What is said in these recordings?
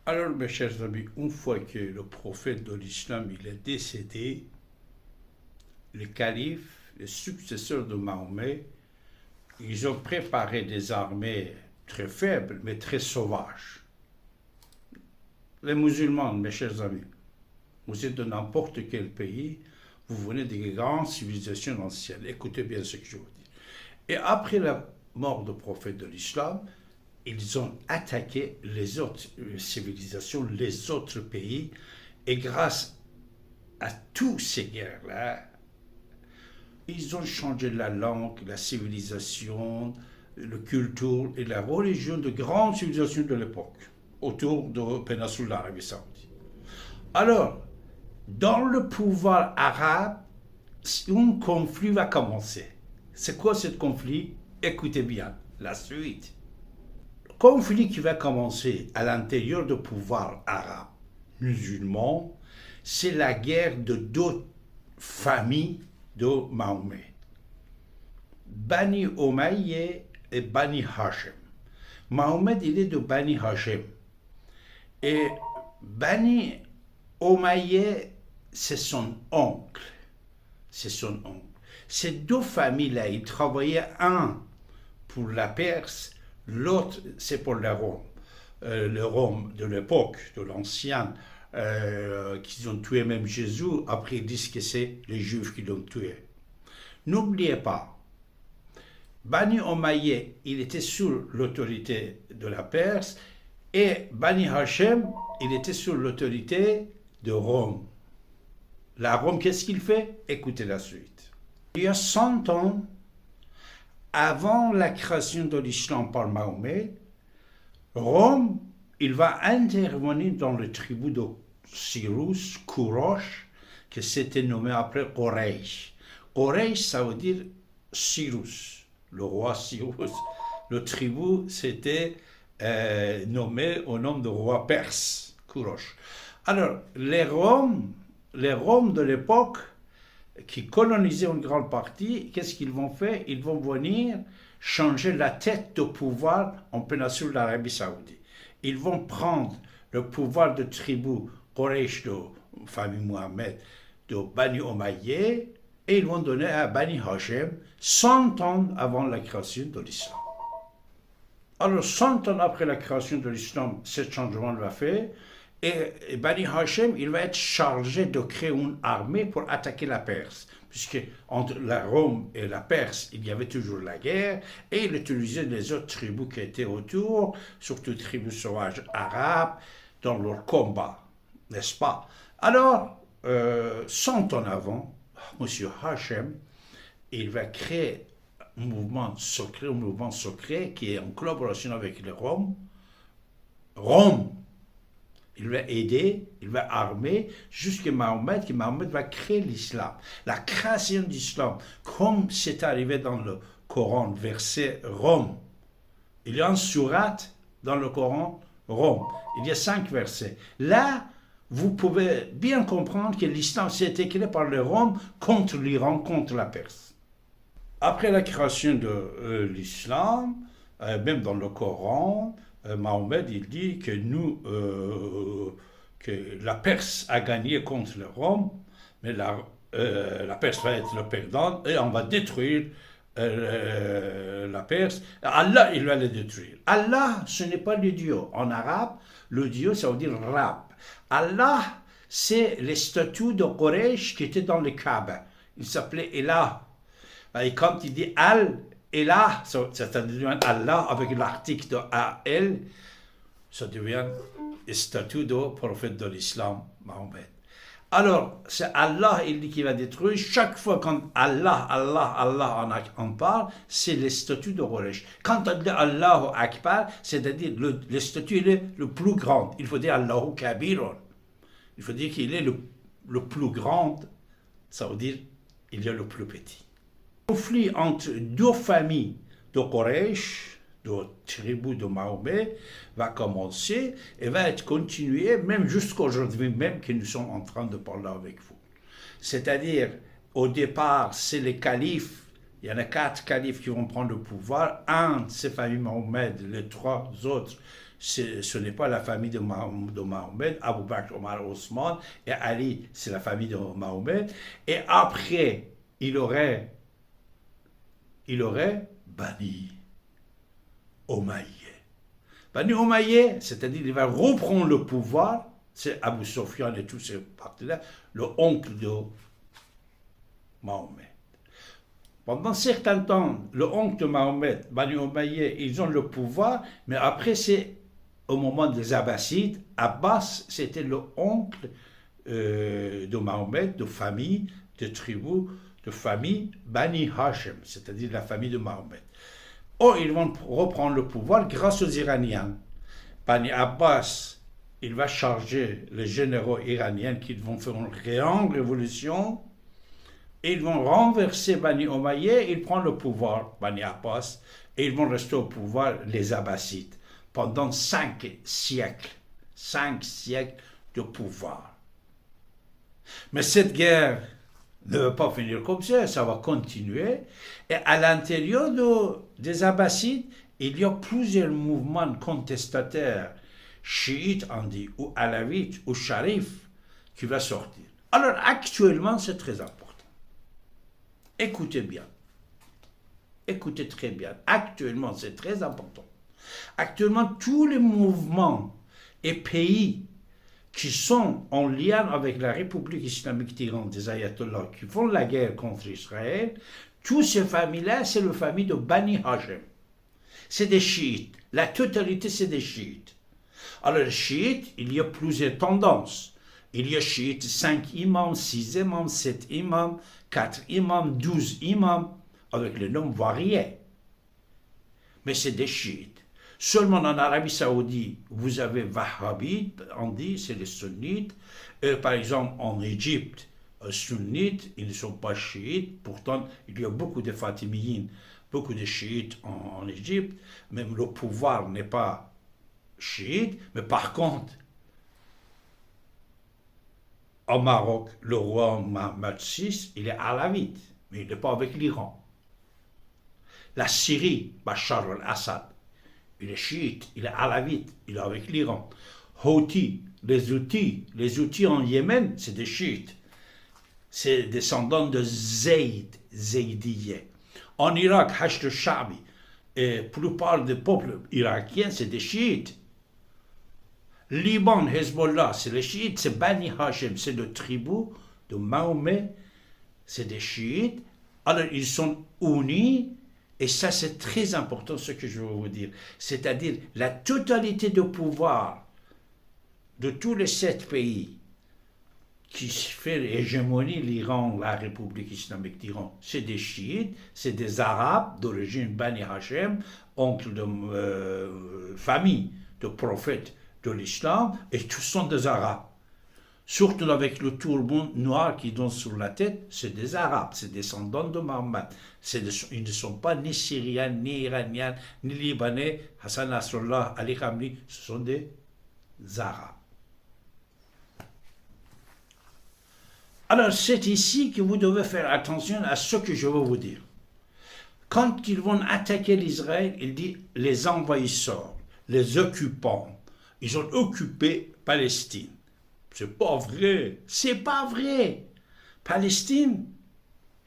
Alors, mes chers amis, une fois que le prophète de l'islam il est décédé, les califes, les successeurs de Mahomet, ils ont préparé des armées très faibles, mais très sauvages. Les musulmans, mes chers amis, vous êtes de n'importe quel pays, vous venez des grandes civilisations anciennes. Écoutez bien ce que je vous dis. Et après la mort du prophète de l'islam, ils ont attaqué les autres civilisations, les autres pays, et grâce à toutes ces guerres-là, ils ont changé la langue, la civilisation, la culture et la religion de grandes civilisations de l'époque, autour de la péninsule d'Arabie Saoudite. Alors, dans le pouvoir arabe, un conflit va commencer. C'est quoi ce conflit? Écoutez bien, la suite. Le conflit qui va commencer à l'intérieur du pouvoir arabe musulman, c'est la guerre de deux familles de Mahomet. Bani Umayya et Bani Hashim. Mahomet, il est de Bani Hashim. Et Bani Umayya, c'est son oncle. C'est son oncle. Ces deux familles-là, ils travaillaient un pour la Perse, l'autre c'est pour le Rome. Le Rome de l'époque, de l'ancien, qu'ils ont tué même Jésus, après ils disent que c'est les Juifs qui l'ont tué. N'oubliez pas, Bani Umayya, il était sous l'autorité de la Perse, et Bani Hashim, il était sous l'autorité de Rome. La Rome, qu'est-ce qu'il fait? Écoutez la suite. Il y a 100 ans, avant la création de l'islam par Mahomet, Rome, il va intervenir dans le tribu de Cyrus, Kourosh, qui s'était nommé après Quraysh. Quraysh, ça veut dire Cyrus, le roi Cyrus. Le tribu, c'était nommé au nom de roi perse, Kourosh. Alors, les Roms de l'époque, qui colonisaient une grande partie, qu'est-ce qu'ils vont faire? Ils vont venir changer la tête de pouvoir en péninsule d'Arabie Saoudite. Ils vont prendre le pouvoir de tribu Quraysh de famille Mohammed, de Bani Umayya, et ils vont donner à Bani Hashim 100 ans avant la création de l'islam. Alors 100 ans après la création de l'islam, ce changement va faire, et Bani Hashim, il va être chargé de créer une armée pour attaquer la Perse. Puisque entre la Rome et la Perse, il y avait toujours la guerre, et il utilisait les autres tribus qui étaient autour, surtout tribus sauvages arabes, dans leur combat, n'est-ce pas? Alors, 100 ans avant, M. Hashim, il va créer un mouvement secret qui est en collaboration avec les Roms. Rome, il va aider, il va armer jusqu'à Mahomet, que Mahomet va créer l'islam. La création de l'islam, comme c'est arrivé dans le Coran, verset Rome. Il y a une sourate dans le Coran, Rome. Il y a 5 versets. Là, vous pouvez bien comprendre que l'islam s'est écrit par les Roms contre l'Iran, contre la Perse. Après la création de l'islam, même dans le Coran, Mahomet, il dit que que la Perse a gagné contre le Rome, mais la Perse va être le perdant et on va détruire la Perse. Allah, il va le détruire. Allah, ce n'est pas le Dieu. En arabe, le Dieu, ça veut dire Rab. Allah, c'est les statues de Quraysh qui étaient dans le Kaaba. Il s'appelait Elah. Et quand il dit Al, et là, ça devient Allah avec l'article de A-L, ça devient le statut de prophète de l'islam, Mahomet. Alors, c'est Allah, il dit qu'il va détruire. Chaque fois quand Allah en parle, c'est le statut de Quraysh. Quand on dit Allahu Akbar, c'est-à-dire le statut il est le plus grand. Il faut dire Allahu Kabirun. Il faut dire qu'il est le plus grand, ça veut dire il y a le plus petit. Le conflit entre deux familles de Quraysh, de tribus de Mahomet, va commencer et va être continué même jusqu'à aujourd'hui même que nous sommes en train de parler avec vous. C'est-à-dire, au départ, c'est les califes, il y en a 4 califes qui vont prendre le pouvoir, un de ces familles Mahomet, les 3 autres ce n'est pas la famille de Mahomet, Abu Bakr, Omar, Osman, et Ali, c'est la famille de Mahomet. Et après, il aurait Bani Omayyeh. Bani Omayyeh, c'est-à-dire il va reprendre le pouvoir, c'est Abu Sufyan et tous ces partis-là, le oncle de Mahomet. Pendant un certain temps, le oncle de Mahomet, Bani Omayyeh, ils ont le pouvoir, mais après c'est au moment des Abbassides, Abbas, c'était le oncle de Mahomet, de famille, de tribu, de famille Bani Hashim, c'est-à-dire la famille de Mahomet. Oh, ils vont reprendre le pouvoir grâce aux Iraniens. Bani Abbas, il va charger les généraux iraniens qui vont faire une grande révolution. Ils vont renverser Bani Omayyeh, ils prennent le pouvoir, Bani Abbas, et ils vont rester au pouvoir, les Abbassides, pendant 5 siècles. 5 siècles de pouvoir. Mais cette guerre ne va pas finir comme ça va continuer. Et à l'intérieur des Abbassides, il y a plusieurs mouvements contestataires, chiites, on dit, ou alawites, ou sharifs, qui vont sortir. Alors actuellement, c'est très important. Écoutez bien. Écoutez très bien. Actuellement, c'est très important. Actuellement, tous les mouvements et pays qui sont en lien avec la République islamique d'Iran, des ayatollahs, qui font la guerre contre Israël, toutes ces familles-là, c'est la famille de Bani Hashim. C'est des chiites. La totalité, c'est des chiites. Alors, les chiites, il y a plusieurs tendances. Il y a chiites, 5 imams, 6 imams, 7 imams, 4 imams, 12 imams, avec les noms variés. Mais c'est des chiites. Seulement en Arabie Saoudite, vous avez Wahhabites, on dit, c'est les sunnites. Et par exemple, en Égypte, sunnites, ils ne sont pas chiites. Pourtant, il y a beaucoup de Fatimiyin, beaucoup de chiites en Égypte. Même le pouvoir n'est pas chiite. Mais par contre, au Maroc, le roi Mohammed VI, il est alavite, mais il n'est pas avec l'Iran. La Syrie, Bachar al-Assad, il est chiite, il est alavite, il est avec l'Iran. Houthi, les Houthis en Yémen, c'est des chiites. C'est descendants de Zaydiyeh. En Irak, Hashd al-Sha'bi, et la plupart des peuples irakiens, c'est des chiites. Liban, Hezbollah, c'est les chiites, c'est Bani Hashim, c'est le tribu de Mahomet, c'est des chiites. Alors ils sont unis. Et ça, c'est très important ce que je veux vous dire. C'est-à-dire la totalité de pouvoir de tous les 7 pays qui fait l'hégémonie, l'Iran, la République islamique d'Iran, c'est des chiites, c'est des arabes d'origine Bani Hashim, oncle de famille de prophètes de l'islam, et tous sont des arabes. Surtout avec le turban noir qui donne sur la tête, c'est des Arabes, c'est descendants de Mohammed. Ils ne sont pas ni Syriens, ni Iraniens, ni Libanais. Hassan Nasrallah, Ali Khamenei, ce sont des Arabes. Alors c'est ici que vous devez faire attention à ce que je veux vous dire. Quand ils vont attaquer l'Israël, il dit les envahisseurs, les occupants, ils ont occupé Palestine. C'est pas vrai. C'est pas vrai. Palestine,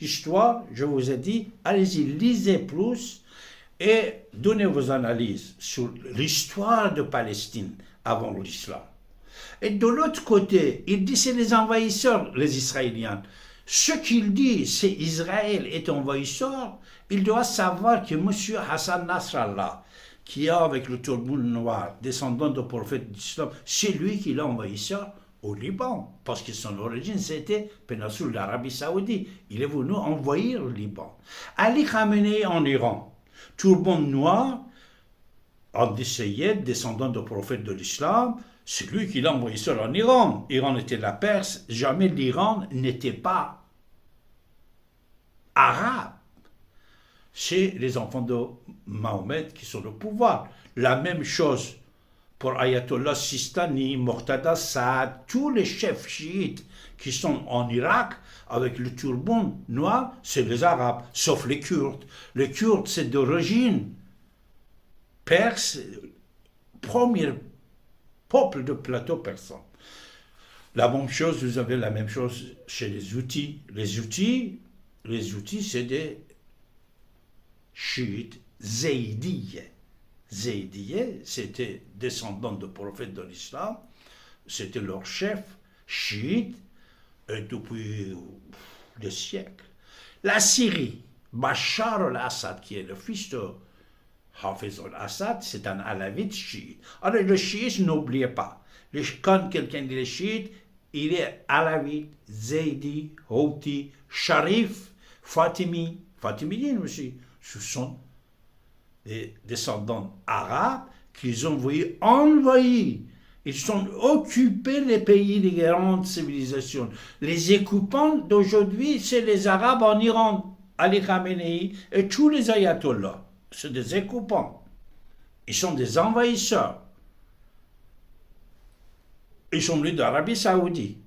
histoire, je vous ai dit, allez-y, lisez plus et donnez vos analyses sur l'histoire de Palestine avant l'islam. Et de l'autre côté, il dit c'est les envahisseurs, les Israéliens. Ce qu'il dit, c'est Israël est envahisseur. Il doit savoir que M. Hassan Nasrallah, qui est avec le turban noir, descendant du prophète d'islam, c'est lui qui l'a envahisseur au Liban, parce que son origine c'était péninsule d'Arabie Saoudite. Il est venu envahir le Liban. Ali Khamenei en Iran, turban noir, Abdissayed, descendant du prophète de l'islam, c'est lui qui l'a envoyé seul en Iran. L'Iran était la Perse, jamais l'Iran n'était pas arabe. C'est les enfants de Mahomet qui sont au pouvoir. La même chose pour Ayatollah Sistani, Mortada Saad, tous les chefs chiites qui sont en Irak avec le turban noir, c'est les Arabes, sauf les Kurdes. Les Kurdes, c'est d'origine perse, premier peuple de plateau persan. La même chose, vous avez la même chose chez les outils. Les outils, c'est des chiites zaïdiyes. Zaïdiyes, c'était descendants de prophètes de l'islam, c'était leur chef chiite depuis des siècles. La Syrie, Bachar al-Assad, qui est le fils de Hafez al-Assad, c'est un alavite chiite. Alors le chiite, n'oubliez pas, quand quelqu'un dit le chiite, il est alavite, zaidi, houthi, sharif, fatimiyyin aussi. Ce sont des descendants arabes qu'ils ont envahis. Ils ont occupé les pays des grandes civilisations. Les occupants d'aujourd'hui, c'est les Arabes en Iran, Ali Khamenei et tous les ayatollahs. C'est des occupants. Ils sont des envahisseurs. Ils sont venus d'Arabie Saoudite.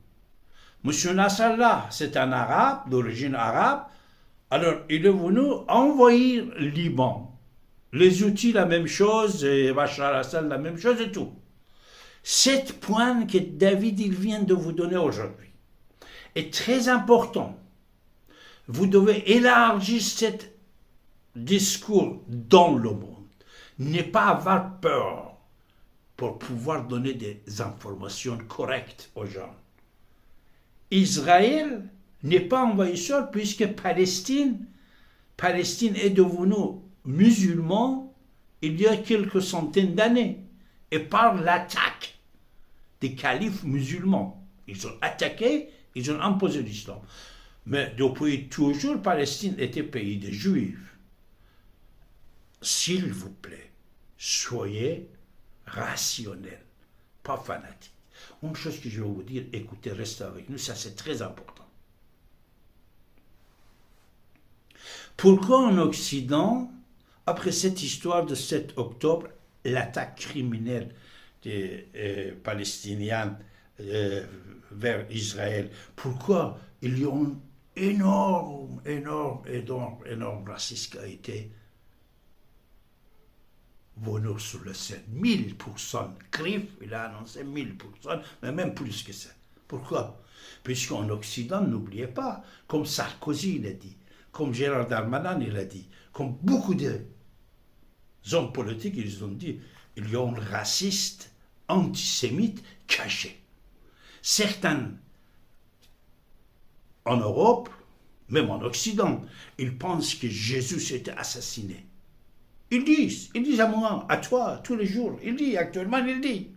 Monsieur Nasrallah, c'est un arabe, d'origine arabe. Alors, il est venu envahir le Liban. Les outils, la même chose, et Bachar al-Assad, la même chose et tout. Cette pointe que David il vient de vous donner aujourd'hui est très important. Vous devez élargir ce discours dans le monde. Ne pas avoir peur pour pouvoir donner des informations correctes aux gens. Israël n'est pas envahisseur puisque Palestine est devenue musulman il y a quelques centaines d'années et par l'attaque des califes musulmans. Ils ont attaqué, ils ont imposé l'islam. Mais depuis toujours, Palestine était pays des Juifs. S'il vous plaît, soyez rationnels, pas fanatiques. Une chose que je vais vous dire, écoutez, restez avec nous, ça c'est très important. Pourquoi en Occident, après cette histoire de 7 octobre, l'attaque criminelle des Palestiniens vers Israël, pourquoi il y a un énorme racisme qui a été venu sur le scène. 1000%. CRIF, il a annoncé 1000%, mais même plus que ça. Pourquoi? Puisqu'en Occident, n'oubliez pas, comme Sarkozy l'a dit, comme Gérard Darmanin il a dit, comme beaucoup de hommes politiques, ils ont dit, il y a un raciste antisémite caché. Certains, en Europe, même en Occident, ils pensent que Jésus était assassiné. Ils disent à moi, à toi, tous les jours, il dit actuellement, il dit.